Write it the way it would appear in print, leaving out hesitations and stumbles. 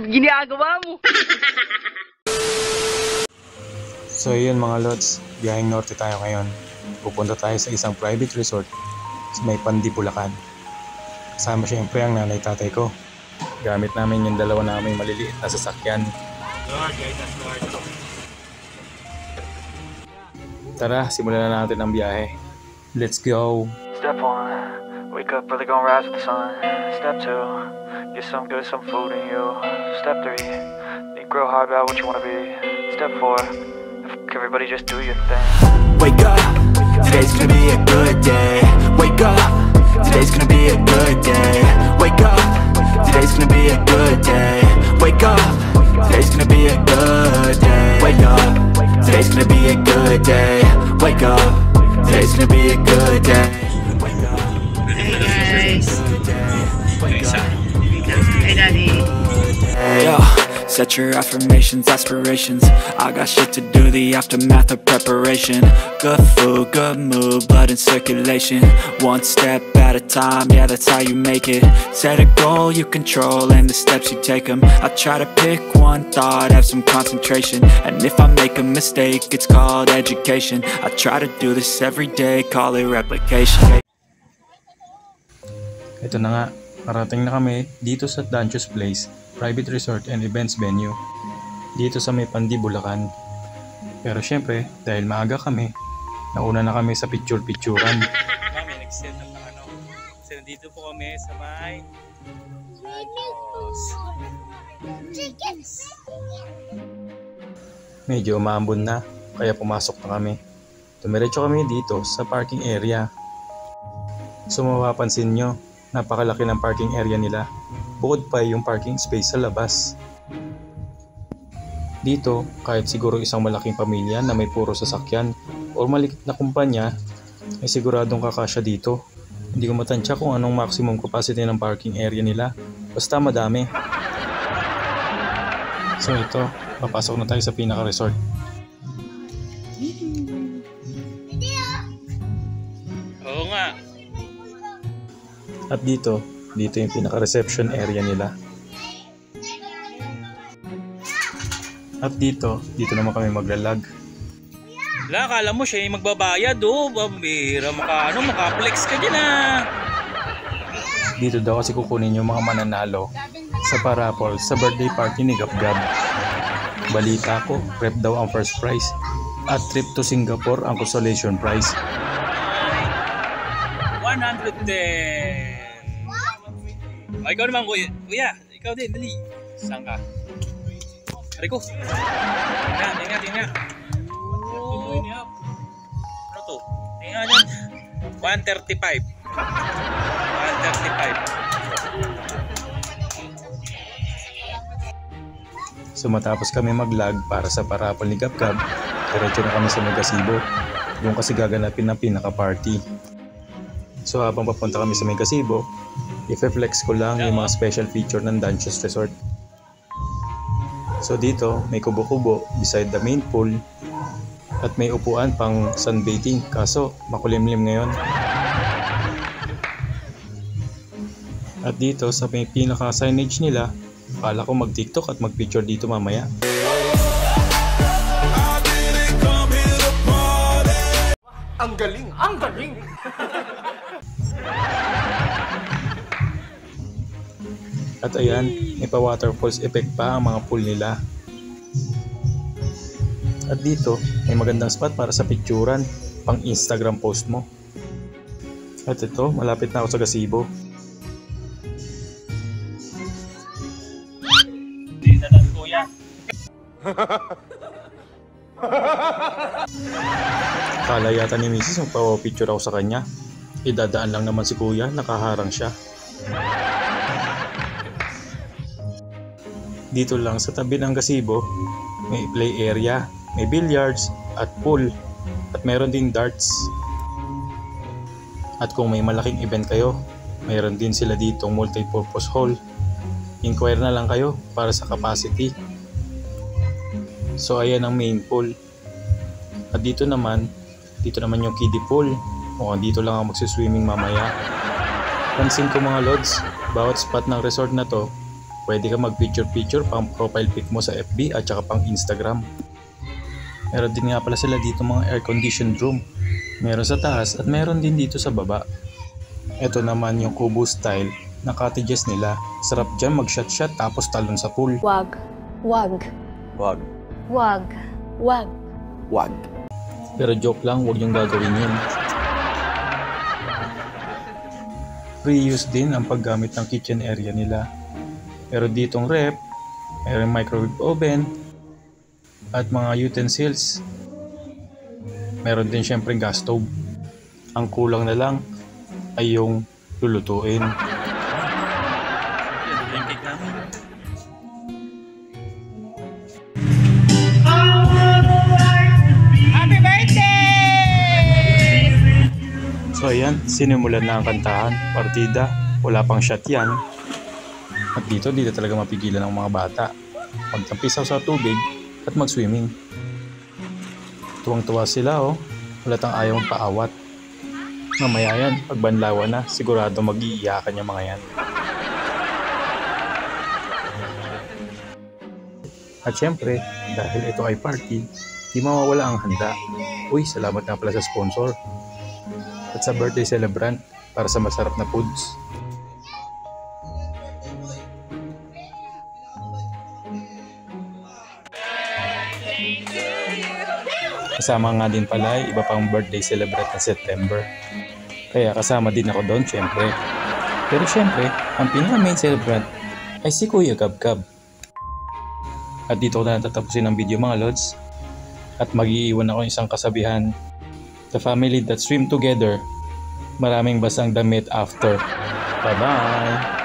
ginagawa mo? So yun mga lods, biyaheng norte tayo ngayon. Pupunta tayo sa isang private resort sa may Pandi, Bulacan. Kasama syempre ang nanay tatay ko. Gamit namin yung dalawa naming maliliit na sasakyan. Tara, simulan na natin ang biyahe. Let's go! Step 1, wake up early, gonna rise with the sun. Step 2, get some good, some food in you. Step 3, think grow hard about what you wanna be. Step 4, everybody just do your thing. Wake up, today's gonna be a good day. Wake up, today's gonna be a good day. Wake up, today's gonna be a good day. Wake up, today's gonna be a good day. Wake up, today's gonna be a good day. Wake up, today's gonna be a good day. Hey guys. Hey daddy. Yo, set your affirmations, aspirations. I got shit to do, the aftermath of preparation. Good food, good mood, blood in circulation. One step at a time, yeah, that's how you make it. Set a goal you control and the steps you take them. I try to pick one thought, have some concentration. And if I make a mistake, it's called education. I try to do this every day, call it replication. Ito na nga, parating na kami dito sa Dancho's Place, private resort and events venue. Dito sa may Pandi, Bulacan. Pero syempre, dahil maaga kami, nauna na kami sa picture-picturan. Kami nag-set up ng ano. So nandito po kami sa may Dancho's. Medyo umaambon na, kaya pumasok na kami. Dumiretso kami dito sa parking area. So mapapansin nyo, napakalaki ng parking area nila. Bukod pa yung parking space sa labas. Dito, kahit siguro isang malaking pamilya na may puro sasakyan o maliit na kumpanya, ay siguradong kakasya dito. Hindi ko matansya kung anong maximum capacity ng parking area nila. Basta madami. So ito, papasok na tayo sa pinaka-resort. Oo nga. At dito yung pinaka-reception area nila. At dito naman kami maglalag. Wala, akala mo siya yung magbabayad, oh. Babira, maka-flex ka dyan, ah. Dito daw kasi kukunin yung mga mananalo sa parapol sa birthday party ni Gab-Gab. Balita ko, rep daw ang first prize at trip to Singapore ang consolation prize. 110. Ay, ikaw naman, kuya. Ikaw din, dali. Saan ka? Rico. Tingnan. Ano to? Tingnan yan. 135. 135. So matapos kami mag-lag para sa parapol ni Gab-Gab, diretso na kami sa Megasibo. Doon kasi gaganapin ng pinaka-party. So habang papunta kami sa Megasibo, i-flex ko lang yung mga special feature ng Dancho's Resort. So dito, may kubo-kubo beside the main pool at may upuan pang sunbathing, kaso makulimlim ngayon. At dito sa may pinaka-signage nila, pala ko mag-TikTok at mag-picture dito mamaya. Ang galing! Ang galing! At ayan, may pa-waterfalls effect pa ang mga pool nila. At dito, may magandang spot para sa picturan, pang Instagram post mo. At ito, malapit na ako sa gazebo. Dito na, kuya. Kala yata ni Mrs. magpa-picture ako sa kanya. Idadaan lang naman si kuya, nakaharang siya. Dito lang sa tabi ng gazebo, may play area, may billiards at pool at meron din darts. At kung may malaking event kayo, mayroon din sila ditong multi-purpose hall. Inquire na lang kayo para sa capacity. So ayan ang main pool. At dito naman yung kiddie pool. Mukhang dito lang ako magsiswimming mamaya. Pansin ko mga lods, bawat spot ng resort na to, Pwede ka mag-picture-picture pang profile pic mo sa FB at saka pang Instagram. Meron din nga pala sila dito mga air-conditioned room. Meron sa taas at meron din dito sa baba. Ito naman yung Kubo style na cottages nila. Sarap dyan mag-shot-shot tapos talon sa pool. Wag. Wag. Wag. Wag. Wag. Wag. Pero joke lang, huwag yung gagawin yun. Reuse din ang paggamit ng kitchen area nila. Pero ditong rep, mayroong microwave oven, at mga utensils. Meron din syempre gas stove. Ang kulang na lang ay yung lulutuin. Yung cake namin. So ayan, sinimulan na ang kantahan, partida, wala pang shot yan. At dito talaga mapigilan ng mga bata. Magtampisaw sa tubig at mag-swimming. Tuwang-tuwa sila wala tang ayaw paawat. Mamaya yan, pag banlawan na, sigurado mag-iiyakan yung mga yan. At syempre, dahil ito ay party, di mawawala ang handa. Uy, salamat nga pala sa sponsor. At sa birthday celebrant para sa masarap na foods. Kasama nga din pala iba pang birthday celebrant na September. Kaya kasama din ako doon syempre. Pero syempre, ang pinaka-main celebrant ay si Kuya Gabgab. At dito ko na natatapusin ang video mga lods. At mag-iiwan ako isang kasabihan. The family that swim together, maraming basang damit after. Bye-bye!